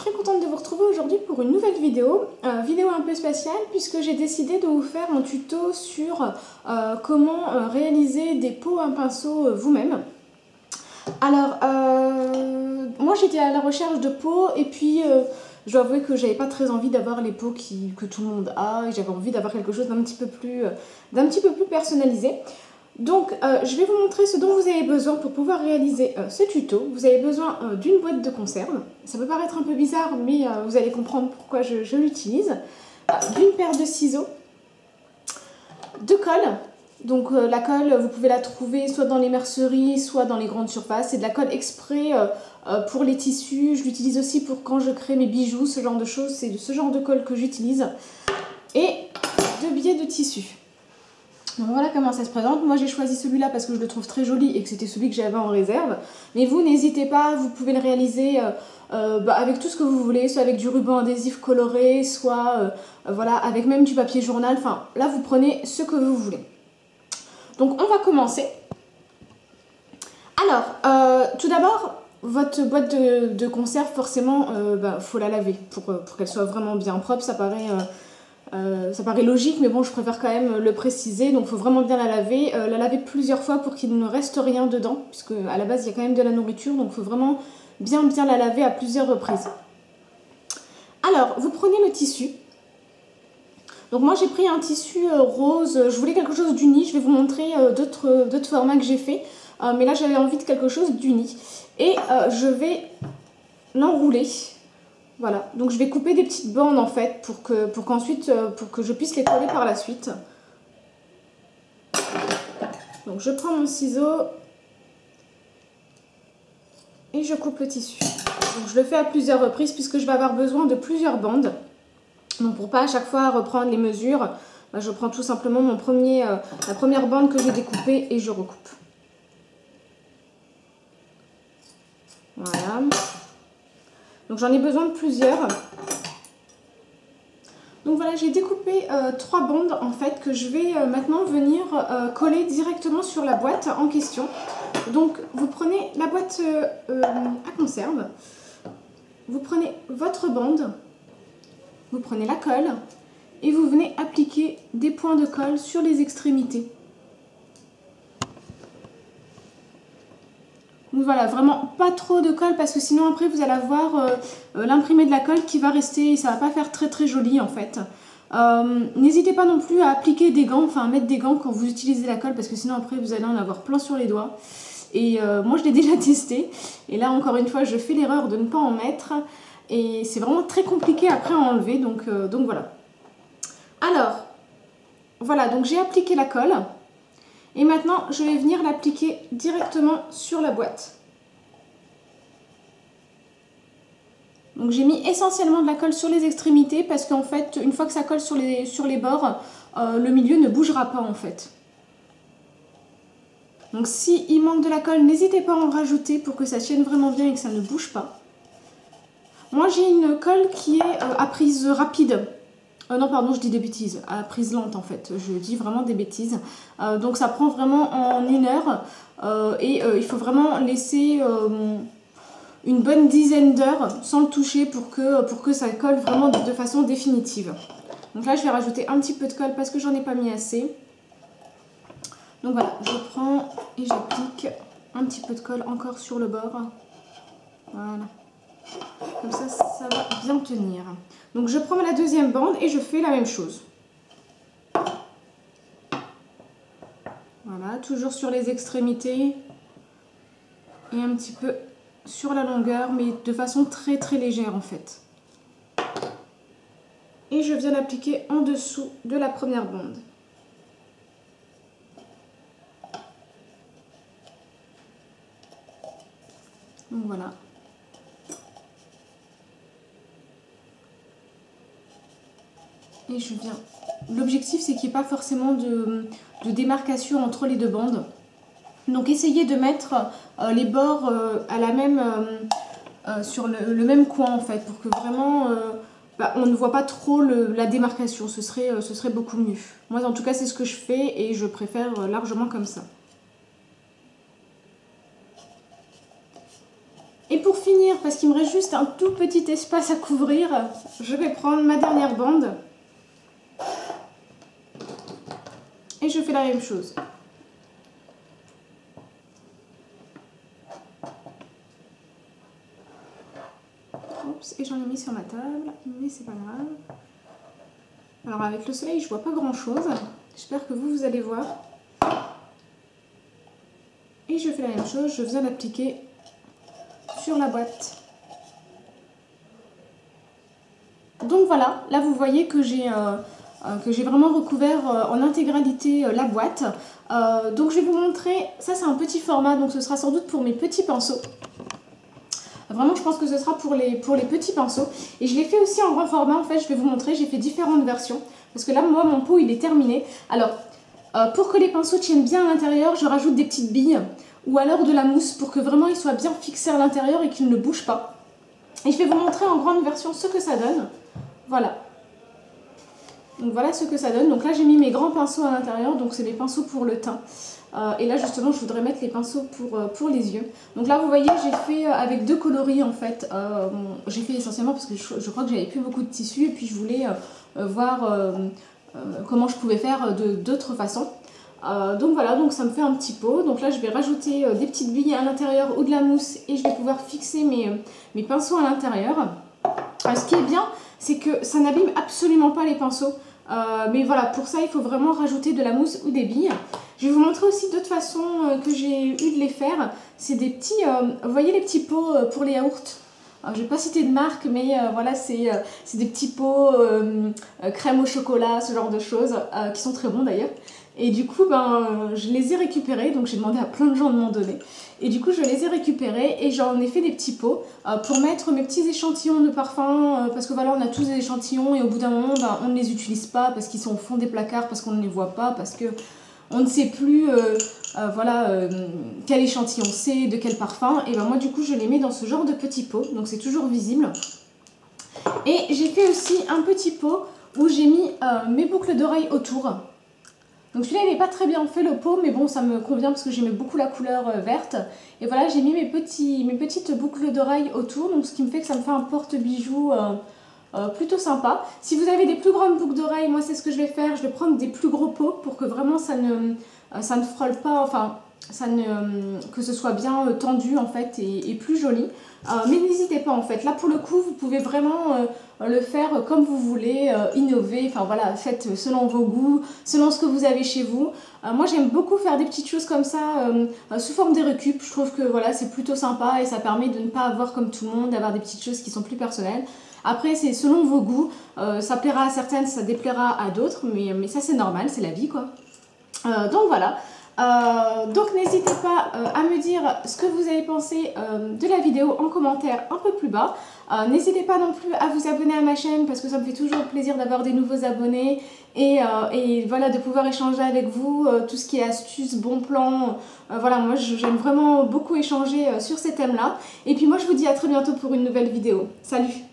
très contente de vous retrouver aujourd'hui pour une nouvelle vidéo, vidéo un peu spéciale puisque j'ai décidé de vous faire un tuto sur comment réaliser des pots à pinceau vous-même. Alors, moi j'étais à la recherche de pots et puis je dois avouer que j'avais pas très envie d'avoir les pots que tout le monde a et j'avais envie d'avoir quelque chose d'un petit peu plus personnalisé. Donc je vais vous montrer ce dont vous avez besoin pour pouvoir réaliser ce tuto. Vous avez besoin d'une boîte de conserve. Ça peut paraître un peu bizarre mais vous allez comprendre pourquoi je l'utilise. D'une paire de ciseaux, de colle. Donc la colle, vous pouvez la trouver soit dans les merceries, soit dans les grandes surfaces. C'est de la colle exprès pour les tissus. Je l'utilise aussi pour quand je crée mes bijoux, ce genre de choses. C'est ce genre de colle que j'utilise. Et de billets de tissu. Donc voilà comment ça se présente. Moi j'ai choisi celui-là parce que je le trouve très joli et que c'était celui que j'avais en réserve. Mais vous n'hésitez pas, vous pouvez le réaliser avec tout ce que vous voulez, soit avec du ruban adhésif coloré, soit voilà, avec même du papier journal. Enfin là vous prenez ce que vous voulez. Donc on va commencer. Alors tout d'abord, votre boîte de conserve forcément faut la laver pour qu'elle soit vraiment bien propre. Ça paraît logique, mais bon, je préfère quand même le préciser. Donc, il faut vraiment bien la laver plusieurs fois pour qu'il ne reste rien dedans, puisque à la base, il y a quand même de la nourriture. Donc, il faut vraiment bien la laver à plusieurs reprises. Alors, vous prenez le tissu. Donc, moi, j'ai pris un tissu rose. Je voulais quelque chose d'uni. Je vais vous montrer d'autres formats que j'ai fait. Mais là, j'avais envie de quelque chose d'uni. Et je vais l'enrouler. Voilà, donc je vais couper des petites bandes en fait pour que je puisse les coller par la suite. Donc je prends mon ciseau et je coupe le tissu. Donc je le fais à plusieurs reprises puisque je vais avoir besoin de plusieurs bandes. Donc pour pas à chaque fois reprendre les mesures, je prends tout simplement la première bande que j'ai découpée et je recoupe. Voilà. Donc j'en ai besoin de plusieurs. Donc voilà, j'ai découpé 3 bandes en fait que je vais maintenant venir coller directement sur la boîte en question. Donc vous prenez la boîte à conserve, vous prenez votre bande, vous prenez la colle et vous venez appliquer des points de colle sur les extrémités. Donc voilà, vraiment pas trop de colle parce que sinon après vous allez avoir l'imprimé de la colle qui va rester et ça va pas faire très joli en fait. N'hésitez pas non plus à appliquer des gants, enfin à mettre des gants quand vous utilisez la colle parce que sinon après vous allez en avoir plein sur les doigts. Et moi je l'ai déjà testé et là encore une fois je fais l'erreur de ne pas en mettre et c'est vraiment très compliqué après à enlever donc voilà. Alors voilà, donc j'ai appliqué la colle. Et maintenant, je vais venir l'appliquer directement sur la boîte. Donc j'ai mis essentiellement de la colle sur les extrémités parce qu'en fait, une fois que ça colle sur les bords, le milieu ne bougera pas en fait. Donc s'il manque de la colle, n'hésitez pas à en rajouter pour que ça tienne vraiment bien et que ça ne bouge pas. Moi j'ai une colle qui est à prise rapide. Non pardon, je dis des bêtises, à prise lente en fait, je dis vraiment des bêtises. Donc ça prend vraiment en 1 heure il faut vraiment laisser une bonne dizaine d'heures sans le toucher pour que ça colle vraiment de façon définitive. Donc là je vais rajouter un petit peu de colle parce que j'en ai pas mis assez. Donc voilà, je prends et j'applique un petit peu de colle encore sur le bord. Voilà. Comme ça va bien tenir. Donc je prends la deuxième bande et je fais la même chose. Voilà, toujours sur les extrémités et un petit peu sur la longueur, mais de façon très légère en fait. Et je viens l'appliquer en dessous de la première bande. Donc voilà. Et je viens. L'objectif c'est qu'il n'y ait pas forcément de démarcation entre les deux bandes. Donc essayez de mettre les bords à la même, sur le même coin en fait, pour que vraiment on ne voit pas trop la démarcation, ce serait beaucoup mieux. Moi en tout cas c'est ce que je fais et je préfère largement comme ça. Et pour finir, parce qu'il me reste juste un tout petit espace à couvrir, je vais prendre ma dernière bande. Et je fais la même chose. Oups, et j'en ai mis sur ma table, mais c'est pas grave. Alors avec le soleil, je vois pas grand chose. J'espère que vous allez voir. Et je fais la même chose, je viens d'appliquer sur la boîte. Donc voilà, là vous voyez que j'ai vraiment recouvert en intégralité la boîte. Donc je vais vous montrer, ça c'est un petit format, donc ce sera sans doute pour mes petits pinceaux. Vraiment je pense que ce sera pour les petits pinceaux. Et je l'ai fait aussi en grand format, en fait je vais vous montrer, j'ai fait différentes versions. Parce que là moi mon pot il est terminé. Alors pour que les pinceaux tiennent bien à l'intérieur, je rajoute des petites billes ou alors de la mousse pour que vraiment ils soient bien fixés à l'intérieur et qu'ils ne bougent pas. Et je vais vous montrer en grande version ce que ça donne. Voilà. Donc voilà ce que ça donne. Donc là j'ai mis mes grands pinceaux à l'intérieur, donc c'est mes pinceaux pour le teint. Et là justement je voudrais mettre les pinceaux pour les yeux. Donc là vous voyez j'ai fait avec deux coloris en fait. J'ai fait essentiellement parce que je crois que j'avais plus beaucoup de tissu et puis je voulais voir comment je pouvais faire d'autres façons. Donc voilà, donc ça me fait un petit pot. Donc là je vais rajouter des petites billes à l'intérieur ou de la mousse et je vais pouvoir fixer mes pinceaux à l'intérieur. Ce qui est bien, c'est que ça n'abîme absolument pas les pinceaux. Mais voilà, pour ça il faut vraiment rajouter de la mousse ou des billes. Je vais vous montrer aussi d'autres façons que j'ai eu de les faire. C'est des petits, vous voyez les petits pots pour les yaourts. Je ne vais pas citer de marque, mais voilà, c'est des petits pots crème au chocolat, ce genre de choses, qui sont très bons d'ailleurs. Et du coup, je les ai récupérés, donc j'ai demandé à plein de gens de m'en donner. Et du coup, je les ai récupérés et j'en ai fait des petits pots pour mettre mes petits échantillons de parfum. Parce que voilà, on a tous des échantillons et au bout d'un moment, on ne les utilise pas parce qu'ils sont au fond des placards, parce qu'on ne les voit pas, parce que on ne sait plus quel échantillon c'est, de quel parfum. Et moi, du coup, je les mets dans ce genre de petits pots, donc c'est toujours visible. Et j'ai fait aussi un petit pot où j'ai mis mes boucles d'oreilles autour. Donc celui-là il n'est pas très bien fait le pot, mais bon ça me convient parce que j'aimais beaucoup la couleur verte. Et voilà, j'ai mis mes petites boucles d'oreilles autour, donc ce qui me fait que ça me fait un porte-bijoux plutôt sympa. Si vous avez des plus grandes boucles d'oreilles, moi c'est ce que je vais faire, je vais prendre des plus gros pots pour que vraiment ça ne frôle pas, enfin que ce soit bien tendu en fait et plus joli. Mais n'hésitez pas en fait, là pour le coup vous pouvez vraiment le faire comme vous voulez, innover, enfin voilà, faites selon vos goûts, selon ce que vous avez chez vous. Moi j'aime beaucoup faire des petites choses comme ça sous forme de récup, je trouve que voilà c'est plutôt sympa et ça permet de ne pas avoir comme tout le monde, d'avoir des petites choses qui sont plus personnelles. Après c'est selon vos goûts, ça plaira à certaines, ça déplaira à d'autres, mais ça c'est normal, c'est la vie quoi. Donc voilà. Donc n'hésitez pas à me dire ce que vous avez pensé de la vidéo en commentaire un peu plus bas. N'hésitez pas non plus à vous abonner à ma chaîne parce que ça me fait toujours plaisir d'avoir des nouveaux abonnés et voilà, de pouvoir échanger avec vous, tout ce qui est astuces, bons plans. Voilà, moi j'aime vraiment beaucoup échanger sur ces thèmes là. Et puis moi je vous dis à très bientôt pour une nouvelle vidéo. Salut!